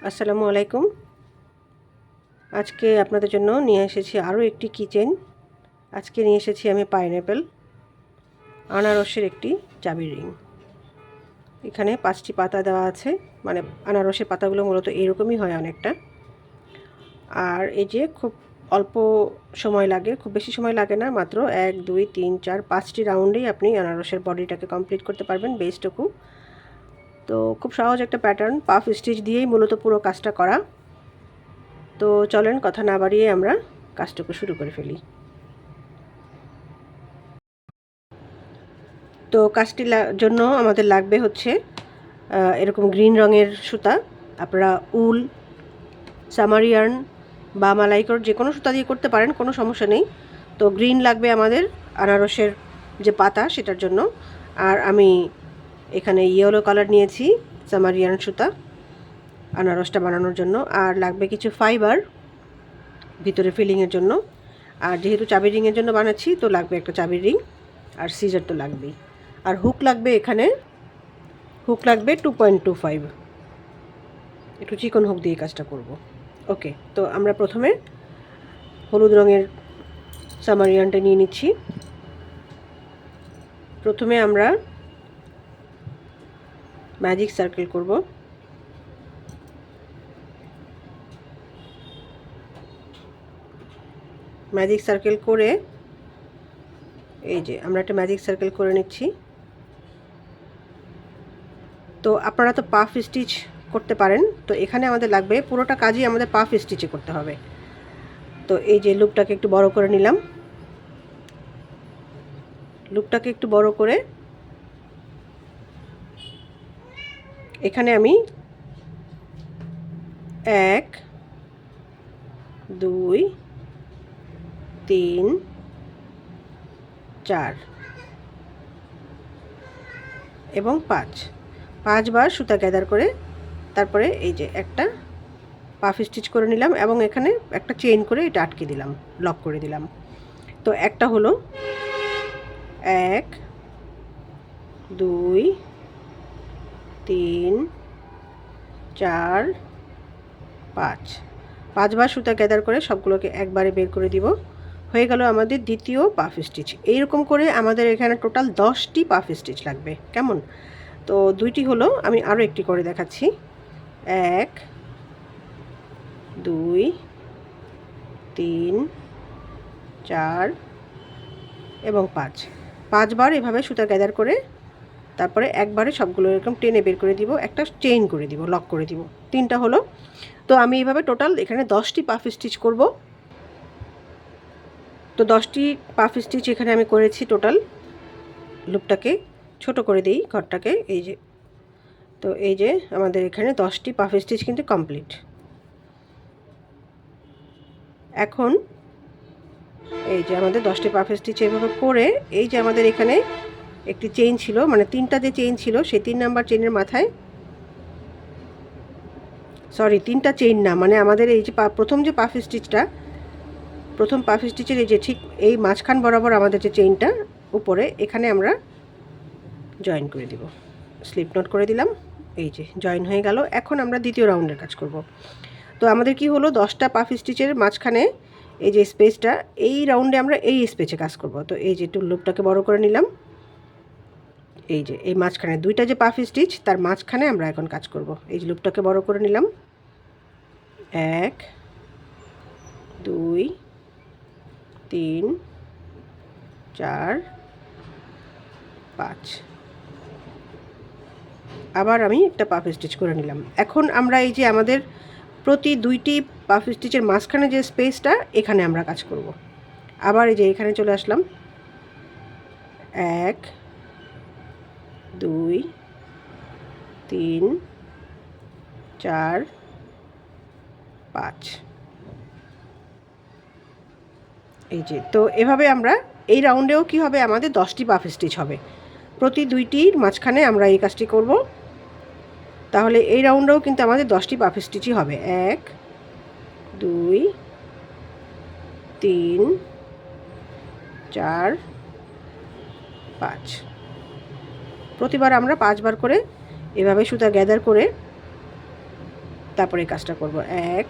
আসসালামু আলাইকুম। আজকে আপনাদের জন্য নিয়ে এসেছি আরও একটি কিচেন। আজকে নিয়ে এসেছি আমি পাইনঅ্যাপেল আনারসের একটি চাবির রিং। এখানে 5টি পাতা দেওয়া আছে, মানে আনারসের পাতাগুলো মূলত এরকমই হয় অনেকটা। আর এই যে খুব অল্প সময় লাগে, খুব বেশি সময় লাগে না, মাত্র 1 2 3 4 5টি রাউন্ডেই আপনি আনারসের বডিটাকে কমপ্লিট করতে পারবেন, বেসটুকু। তো খুব সহজ একটা প্যাটার্ন, পাফ স্টিচ দিয়েই মূলত পুরো কাজটা করা। তো চলেন কথা না বাড়িয়ে আমরা কাজটুকু শুরু করে ফেলি। তো কাজটির জন্য আমাদের লাগবে হচ্ছে এরকম গ্রিন রঙের সুতা। আপনারা উল, সামারিয়ান বা মালাইকর যে কোনো সুতা দিয়ে করতে পারেন, কোনো সমস্যা নেই। তো গ্রিন লাগবে আমাদের আনারসের যে পাতা সেটার জন্য। আর আমি এখানে ইয়েলো কালার নিয়েছি, সামারিয়ান সুতা আনারসটা বানানোর জন্য। আর লাগবে কিছু ফাইবার ভিতরে ফিলিংয়ের জন্য। আর যেহেতু চাবির রিংয়ের জন্য বানাচ্ছি, তো লাগবে একটা চাবির রিং, আর সিজার তো লাগবেই। আর হুক লাগবে, এখানে হুক লাগবে 2.25, একটু চিকন হুক দিয়ে কাজটা করব। ওকে, তো আমরা প্রথমে হলুদ রঙের সামারিয়ানটা নিয়ে নিচ্ছি। প্রথমে আমরা ম্যাজিক সার্কেল করব। ম্যাজিক সার্কেল করে এই যে আমরা একটা ম্যাজিক সার্কেল করে নিচ্ছি। তো আপনারা তো পাফ স্টিচ করতে পারেন, তো এখানে আমাদের লাগবে পুরোটা কাজই আমাদের পাফ স্টিচে করতে হবে। তো এই যে লুপটাকে একটু বড় করে নিলাম। লুপটাকে একটু বড় করে এখানে আমি 1 2 3 4 এবং 5বার সুতা গ্যাদার করে তারপরে এই যে একটা পাফ স্টিচ করে নিলাম এবং এখানে একটা চেইন করে এটা আটকে দিলাম, লক করে দিলাম। তো একটা হলো 1 2 3 4 5বার সুতা গ্যাদার করে সবগুলোকে একবারে বের করে দিব। হয়ে গেল আমাদের দ্বিতীয় পাফ স্টিচ। এইরকম করে আমাদের এখানে টোটাল 10টি পাফ স্টিচ লাগবে, কেমন? তো 2টি হলো, আমি আরও একটি করে দেখাচ্ছি। 1 2 3 4 এবং 5বার এভাবে সুতা গ্যাদার করে তারপরে একবারে সবগুলো এরকম টেনে বের করে দিব, একটা চেইন করে দিব, লক করে দিব। 3টা হলো। তো আমি এইভাবে টোটাল এখানে 10টি পাফ স্টিচ করব। তো 10টি পাফ স্টিচ এখানে আমি করেছি টোটাল। লুপটাকে ছোট করে দিই ঘরটাকে, এই যে। তো এই যে আমাদের এখানে 10টি পাফ স্টিচ কিন্তু কমপ্লিট। এখন এই যে আমাদের 10টি পাফ স্টিচ এভাবে করে এই যে আমাদের এখানে একটি চেইন ছিল, মানে 3টা যে চেইন ছিল সেই 3 নাম্বার চেইনের মাথায়, সরি 3টা চেইন না, মানে আমাদের এই যে প্রথম যে পাফ স্টিচটা, প্রথম পাফ স্টিচের এই যে ঠিক এই মাঝখান বরাবর আমাদের যে চেইনটা উপরে, এখানে আমরা জয়েন করে দিব, স্লিপ নোট করে দিলাম। এই যে জয়েন হয়ে গেল। এখন আমরা দ্বিতীয় রাউন্ডের কাজ করব। তো আমাদের কি হলো, 10টা পাফ স্টিচের মাঝখানে এই যে স্পেসটা, এই রাউন্ডে আমরা এই স্পেসে কাজ করব। তো এই যে একটু লুপটাকে বড় করে নিলাম। এই যে এই মাঝখানে 2টা যে পাফ স্টিচ তার মাঝখানে আমরা এখন কাজ করব। এই যে লুপটাকে বড় করে নিলাম। 1 2 3 4 5, আবার আমি একটা পাফ স্টিচ করে নিলাম। এখন আমরা এই যে আমাদের প্রতি 2টি পাফ স্টিচের মাঝখানে যে স্পেসটা, এখানে আমরা কাজ করব। আবার এই যে এখানে চলে আসলাম। 1 2 3 4 5, এই যে। তো এভাবে আমরা এই রাউন্ডেও কি হবে, আমাদের 10টি পাফ স্টিচ হবে। প্রতি 2টির মাঝখানে আমরা এই কাজটি করব। তাহলে এই রাউন্ডেও কিন্তু আমাদের 10টি পাফ স্টিচই হবে। 1 2 3 4 5, প্রতিবার আমরা 5বার করে এভাবে সুতা গ্যাদার করে তারপরে এই কাজটা করব। 1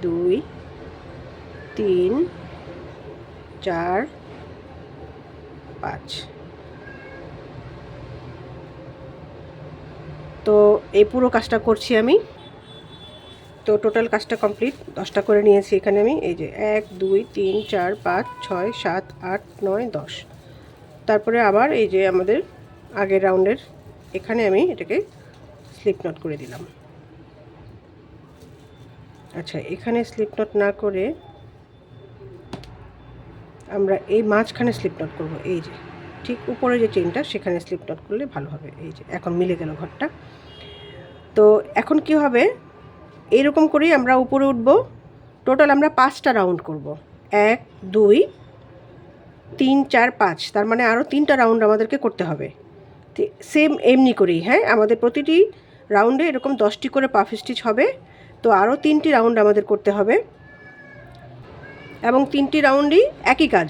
2 3 4 5। তো এই পুরো কাজটা করছি আমি। তো টোটাল কাজটা কমপ্লিট, 10টা করে নিয়েছি এখানে আমি। এই যে 1 2 3 4 5 6 7 8 9 10। তারপরে আবার এই যে আমাদের আগের রাউন্ডের এখানে আমি এটাকে স্লিপ নট করে দিলাম। আচ্ছা, এখানে স্লিপ নট না করে আমরা এই মাঝখানে স্লিপ নট করব। এই যে ঠিক উপরে যে চেনটা সেখানে স্লিপ নট করলে ভালো হবে। এই যে এখন মিলে গেল ঘরটা। তো এখন কি হবে, এইরকম করেই আমরা উপরে উঠব। টোটাল আমরা 5টা রাউন্ড করব। 1 2 3 4 5, তার মানে আরও 3টা রাউন্ড আমাদেরকে করতে হবে। সেম এমনি করেই, হ্যাঁ, আমাদের প্রতিটি রাউন্ডে এরকম 10টি করে পাফ স্টিচ হবে। তো আরও 3টি রাউন্ড আমাদের করতে হবে এবং 3টি রাউন্ডই একই কাজ।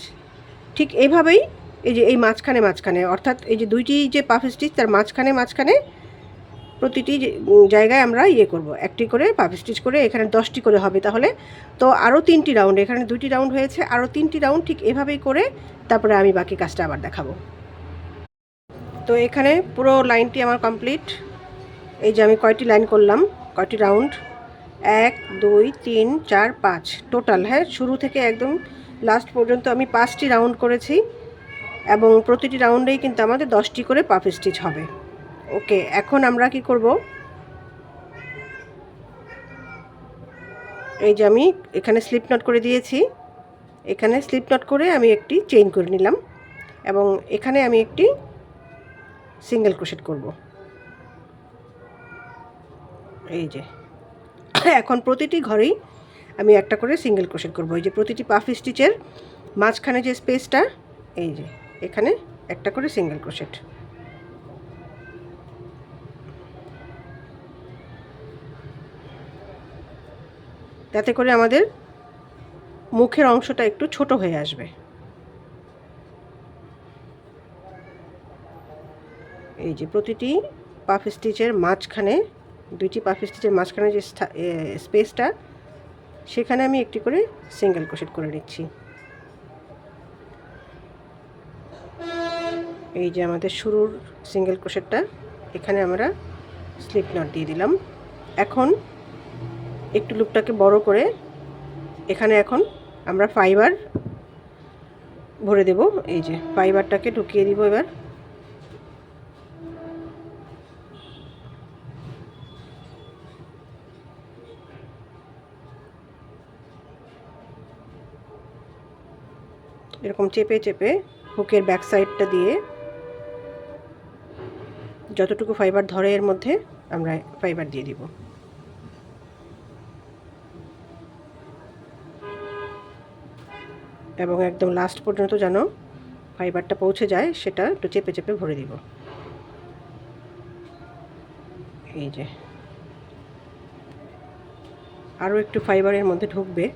ঠিক এইভাবেই এই যে এই মাঝখানে অর্থাৎ এই যে 2টি যে পাফ স্টিচ তার মাঝখানে প্রতিটি জায়গায় আমরা করব, একটি করে পাফ স্টিচ করে এখানে 10টি করে হবে। তাহলে তো আরও 3টি রাউন্ড, এখানে 2টি রাউন্ড হয়েছে, আরও 3টি রাউন্ড ঠিক এভাবেই করে তারপরে আমি বাকি কাজটা আবার দেখাবো। তো এখানে পুরো লাইনটি আমার কমপ্লিট। এই যে আমি কয়টি লাইন করলাম, কয়টি রাউন্ড, 1 2 3 4 5 টোটাল, হ্যাঁ, শুরু থেকে একদম লাস্ট পর্যন্ত আমি 5টি রাউন্ড করেছি এবং প্রতিটি রাউন্ডেই কিন্তু আমাদের 10টি করে পাফ স্টিচ হবে। ওকে, এখন আমরা কি করব, এই যে আমি এখানে স্লিপ নট করে দিয়েছি, এখানে স্লিপ নট করে আমি একটি চেইন করে নিলাম এবং এখানে আমি একটি সিঙ্গেল ক্রোশেট করব। এই যে এখন প্রতিটি ঘরেই আমি একটা করে সিঙ্গেল ক্রোশেট করব। এই যে প্রতিটি পাফ স্টিচের মাঝখানে যে স্পেসটা, এই যে এখানে একটা করে সিঙ্গেল ক্রোশেট। তাতে করে আমাদের মুখের অংশটা একটু ছোট হয়ে আসবে। এই যে প্রতিটি পাফ স্টিচের মাঝখানে, 2টি পাফ স্টিচের মাঝখানে যে স্পেসটা, সেখানে আমি একটি করে সিঙ্গেল ক্রোশেট করে নিচ্ছি। এই যে আমাদের শুরুর সিঙ্গেল ক্রোশেটটা, এখানে আমরা স্লিপ নট দিয়ে দিলাম। এখন একটু লুপটাকে বড় করে এখানে এখন আমরা ফাইবার ভরে দেব। এই যে ফাইবারটাকে ঢুকিয়ে দিব এবার। এরকম চেপে চেপে হুকের ব্যাক সাইডটা দিয়ে যতটুকু ফাইবার ধরে এর মধ্যে আমরা ফাইবার দিয়ে দিব। এবং একদম লাস্ট পর্যন্ত যেন ফাইবারটা পৌঁছে যায় সেটা একটু চেপে চেপে ভরে দিব। এই যে আরও একটু ফাইবারের মধ্যে ঢুকবে।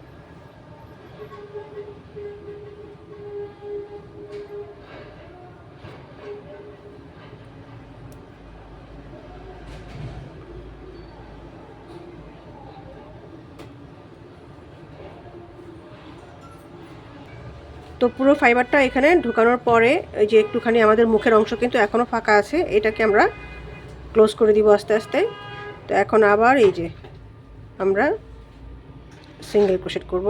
তো পুরো ফাইবারটা এখানে ঢুকানোর পরে এই যে একটুখানি আমাদের মুখের অংশ কিন্তু এখনও ফাঁকা আছে, এটাকে আমরা ক্লোজ করে দিব আস্তে আস্তে। তো এখন আবার এই যে আমরা সিঙ্গেল ক্রোশেট করব।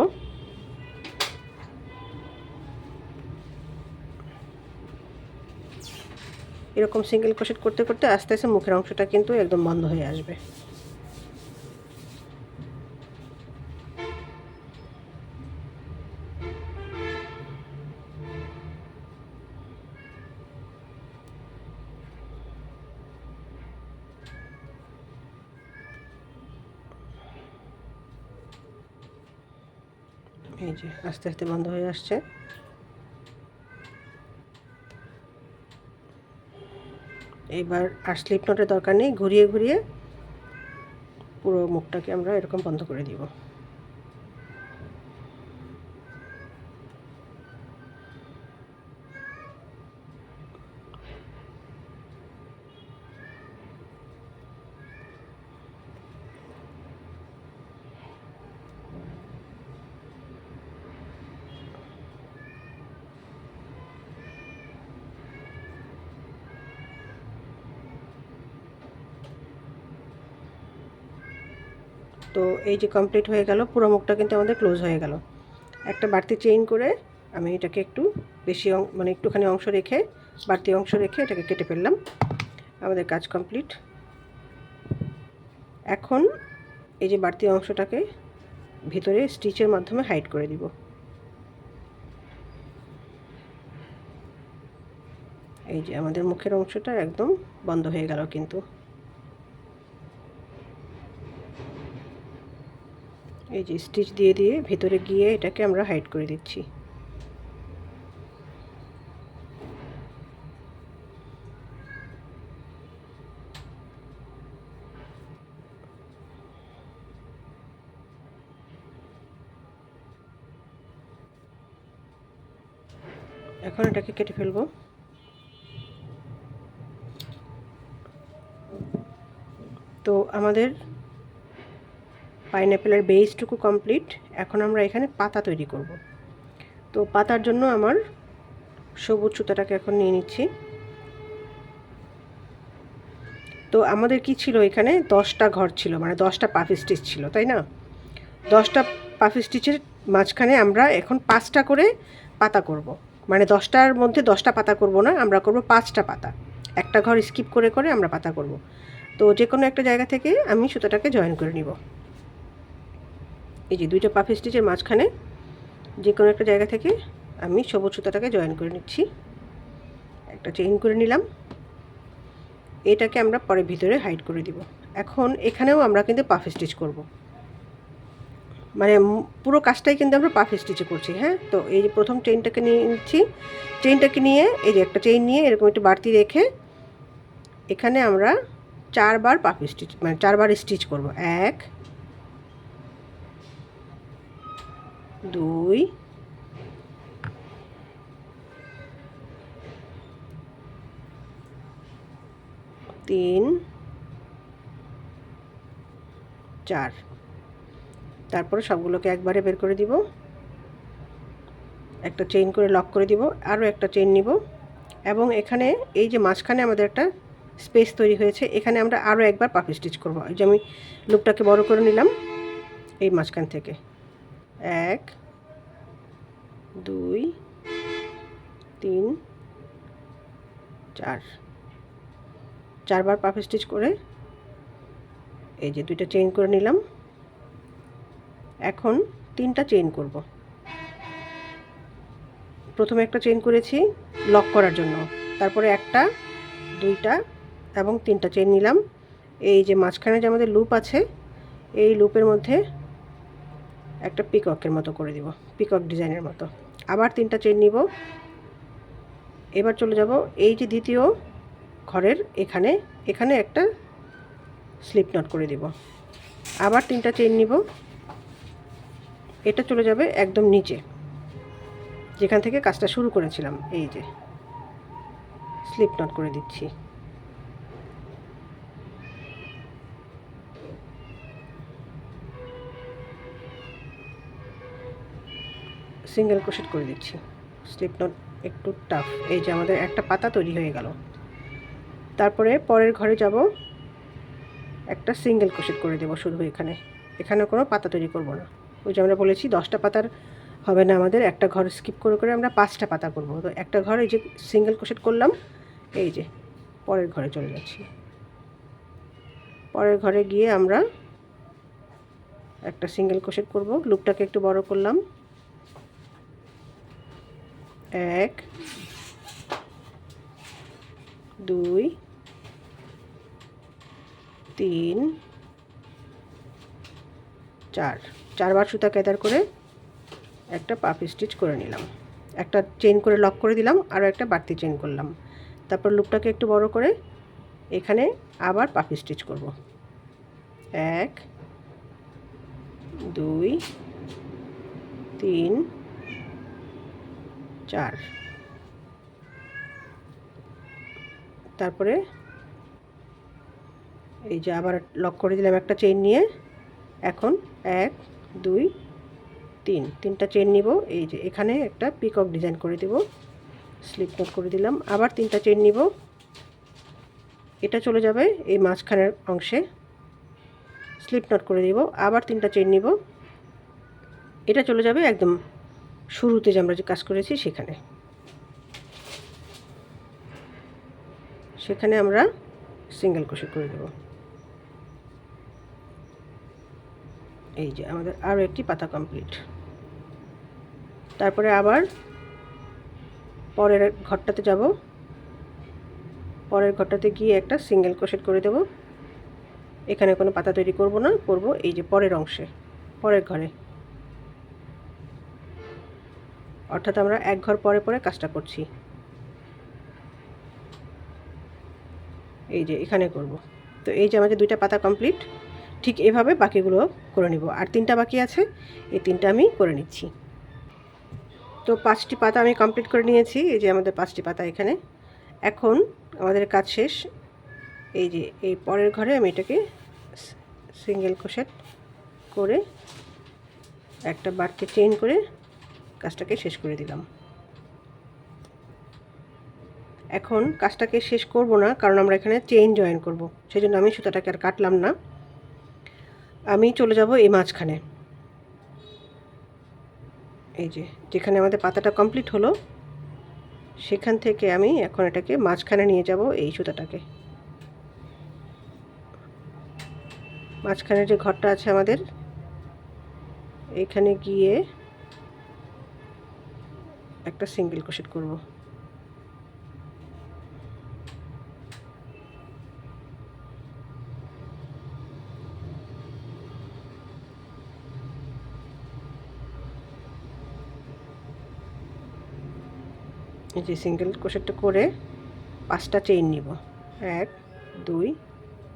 এরকম সিঙ্গেল ক্রোশেট করতে করতে আস্তে আস্তে মুখের অংশটা কিন্তু একদম বন্ধ হয়ে আসবে। এই যে আস্তে আস্তে বন্ধ হয়ে আসছে। এবার আর স্লিপ নটের দরকার নেই, ঘুরিয়ে ঘুরিয়ে পুরো মুখটাকে আমরা এরকম বন্ধ করে দিব। তো এই যে কমপ্লিট হয়ে গেল, পুরো মুখটা কিন্তু আমাদের ক্লোজ হয়ে গেল। একটা বাড়তি চেইন করে আমি এটাকে একটু বেশি মানে একটুখানি অংশ রেখে, বাড়তি অংশ রেখে এটাকে কেটে ফেললাম। আমাদের কাজ কমপ্লিট। এখন এই যে বাড়তি অংশটাকে ভিতরে স্টিচের মাধ্যমে হাইড করে দিব। এই যে আমাদের মুখের অংশটা একদম বন্ধ হয়ে গেল কিন্তু। এই যে স্টিচ দিয়ে দিয়ে ভিতরে গিয়ে এটাকে আমরা হাইড করে দিচ্ছি। এখন এটাকে কেটে ফেলবো। তো আমাদের পাইনঅ্যাপেলের বেসটুকু কমপ্লিট। এখন আমরা এখানে পাতা তৈরি করব। তো পাতার জন্য আমার সবুজ সুতাটাকে এখন নিয়ে নিচ্ছি। তো আমাদের কি ছিল, এখানে 10টা ঘর ছিল, মানে 10টা পাফ স্টিচ ছিল, তাই না? 10টা পাফ স্টিচের মাঝখানে আমরা এখন 5টা করে পাতা করব। মানে 10টার মধ্যে 10টা পাতা করব না, আমরা করব 5টা পাতা। একটা ঘর স্কিপ করে করে আমরা পাতা করব। তো যে কোনো একটা জায়গা থেকে আমি সুতাটাকে জয়েন করে নিব। এই যে 2টা পাফ স্টিচের মাঝখানে যে কোনো একটা জায়গা থেকে আমি সবুজ সুতাটাকে জয়েন করে নিচ্ছি। একটা চেইন করে নিলাম। এটাকে আমরা পরে ভিতরে হাইড করে দিব। এখন এখানেও আমরা কিন্তু পাফ স্টিচ করব, মানে পুরো কাজটাই কিন্তু আমরা পাফ স্টিচে করছি। হ্যাঁ, তো এই যে প্রথম চেইনটাকে নিয়ে নিচ্ছি। চেইনটাকে নিয়ে এই যে একটা চেইন নিয়ে এরকম একটু বাড়তি রেখে এখানে আমরা 4বার পাফ স্টিচ, মানে 4বার স্টিচ করব। 1 2 3 4। তারপরে সবগুলোকে একবারে বের করে দিব। একটা চেইন করে লক করে দিব, আরও একটা চেইন নিব এবং এখানে এই যে মাঝখানে আমাদের একটা স্পেস তৈরি হয়েছে, এখানে আমরা আরও একবার পাফ স্টিচ করব। এই যে আমি লুপটাকে বড় করে নিলাম এই মাঝখান থেকে। 1 2 3 4, 4বার পাফ স্টিচ করে এই যে 2টা চেইন করে নিলাম। এখন 3টা চেইন করব। প্রথমে একটা চেইন করেছি লক করার জন্য, তারপরে 1টা 2টা এবং 3টা চেইন নিলাম। এই যে মাঝখানে যে আমাদের লুপ আছে, এই লুপের মধ্যে একটা পিককের মতো করে দিব, পিকক ডিজাইনের মতো। আবার 3টা চেইন নিব। এবার চলে যাব এই যে দ্বিতীয় ঘরের এখানে, এখানে একটা স্লিপ নট করে দিব। আবার 3টা চেইন নিব। এটা চলে যাবে একদম নিচে, যেখান থেকে কাজটা শুরু করেছিলাম। এই যে স্লিপ নট করে দিচ্ছি। সিঙ্গেল ক্রোশেট করে দিচ্ছি। স্লিপ নট একটু টাফ। এই যে আমাদের একটা পাতা তৈরি হয়ে গেল। তারপরে পরের ঘরে যাব, একটা সিঙ্গেল ক্রোশেট করে দেবো শুধু এখানে। এখানে কোনো পাতা তৈরি করব না। ওই যে আমরা বলেছি 10টা পাতার হবে না আমাদের, একটা ঘর স্কিপ করে করে আমরা 5টা পাতা করব। তো একটা ঘর এই যে সিঙ্গেল ক্রোশেট করলাম। এই যে পরের ঘরে চলে যাচ্ছি। পরের ঘরে গিয়ে আমরা একটা সিঙ্গেল ক্রোশেট করব। লুপটাকে একটু বড় করলাম। 1 2 3 4, 4বার সুতা ক্যাদার করে একটা পাফ স্টিচ করে নিলাম। একটা চেইন করে লক করে দিলাম, আরও একটা বাড়তি চেইন করলাম। তারপর লুপটাকে একটু বড় করে এখানে আবার পাফ স্টিচ করব। 1 2 3 4। তারপরে এই যে আবার লক করে দিলাম একটা চেইন নিয়ে। এখন 1 2 3, 3টা চেইন নিব। এই যে এখানে একটা পিকক ডিজাইন করে দেব, স্লিপ নট করে দিলাম। আবার 3টা চেইন নিব। এটা চলে যাবে এই মাঝখানের অংশে, স্লিপ নট করে দিব, আবার 3টা চেইন নিব। এটা চলে যাবে একদম শুরুতে যে আমরা যে কাজ করেছি সেখানে আমরা সিঙ্গেল ক্রোশেট করে দেব। এই যে আমাদের আরও একটি পাতা কমপ্লিট। তারপরে আবার পরের ঘরটাতে যাব, পরের ঘরটাতে গিয়ে একটা সিঙ্গেল ক্রোশেট করে দেব। এখানে কোনো পাতা তৈরি করব না, করব এই যে পরের অংশে, পরের ঘরে, অর্থাৎ আমরা এক ঘর পরে পরে কাজটা করছি। এই যে এখানে করব। তো এই যে আমাদের 2টা পাতা কমপ্লিট। ঠিক এভাবে বাকিগুলো করে নিব। আর 3টা বাকি আছে, এই 3টা আমি করে নিচ্ছি। তো 5টি পাতা আমি কমপ্লিট করে নিয়েছি। এই যে আমাদের 5টি পাতা এখানে। এখন আমাদের কাজ শেষ। এই যে এই পরের ঘরে আমি এটাকে সিঙ্গেল ক্রোশেট করে একটা বাড়তি চেইন করে কাজটাকে শেষ করে দিলাম। এখন কাজটাকে শেষ করব না, কারণ আমরা এখানে চেইন জয়েন করব, সেজন্য আমি সুতাটাকে আর কাটলাম না। আমি চলে যাব এই মাঝখানে, এই যে যেখানে আমাদের পাতাটা কমপ্লিট হলো সেখান থেকে আমি এখন এটাকে মাঝখানে নিয়ে যাব। এই সুতাটাকে মাঝখানে যে ঘরটা আছে আমাদের, এখানে গিয়ে একটা সিঙ্গেল ক্রোশেট করব। এই যে সিঙ্গেল ক্রোশেটটা করে 5টা চেইন নিব। 1 2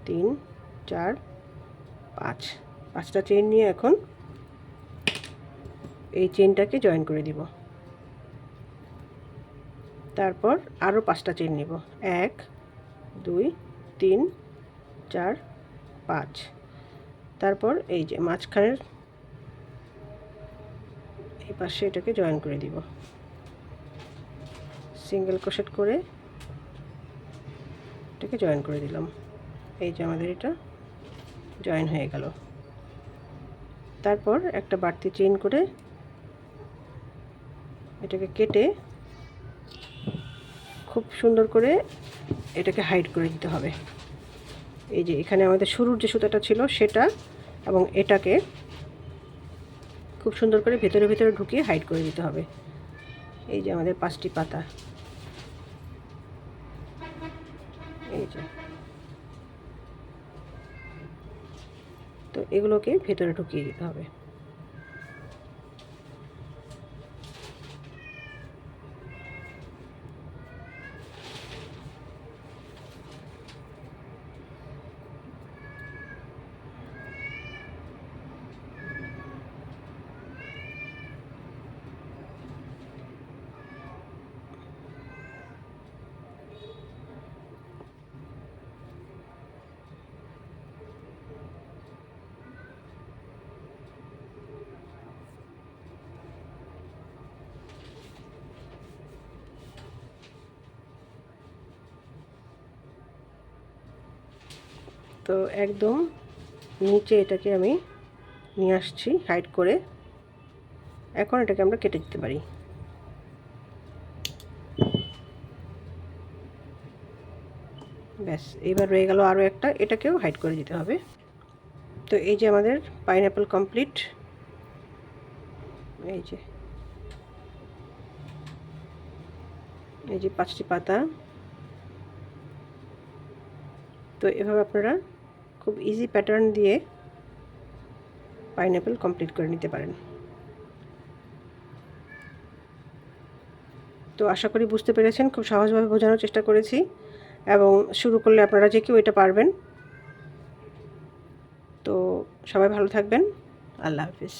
3 4 5, 5টা চেইন নিয়ে এখন এই চেইনটাকে জয়েন করে দিব। তারপর আরও 5টা চেইন নিব। 1 2 3 4 5। তারপর এই যে মাঝখানের এই পাশে এটাকে জয়েন করে দিব। সিঙ্গেল ক্রোশেট করে এটাকে জয়েন করে দিলাম। এই যে আমাদের এটা জয়েন হয়ে গেল। তারপর একটা বাড়তি চেইন করে এটাকে কেটে খুব সুন্দর করে এটাকে হাইড করে দিতে হবে। এই যে এখানে আমাদের শুরুর যে সুতাটা ছিল সেটা এবং এটাকে খুব সুন্দর করে ভেতরে ভেতরে ঢুকিয়ে হাইড করে দিতে হবে। এই যে আমাদের 5টি পাতা, এই যে, তো এগুলোকে ভেতরে ঢুকিয়ে দিতে হবে। তো একদম নিচে এটাকে আমি নিয়ে আসছি হাইড করে। এখন এটাকে আমরা কেটে দিতে পারি। ব্যাস, এবার রয়ে গেল আরও একটা, এটাকেও হাইড করে দিতে হবে। তো এই যে আমাদের পাইনঅ্যাপল কমপ্লিট। এই যে 5টি পাতা। তো এভাবে আপনারা খুব ইজি প্যাটার্ন দিয়ে পাইনঅ্যাপল কমপ্লিট করে নিতে পারেন। তো আশা করি বুঝতে পেরেছেন, খুব সহজভাবে বোঝানোর চেষ্টা করেছি এবং শুরু করলে আপনারা যে কেউ এটা পারবেন। তো সবাই ভালো থাকবেন। আল্লাহ হাফিজ।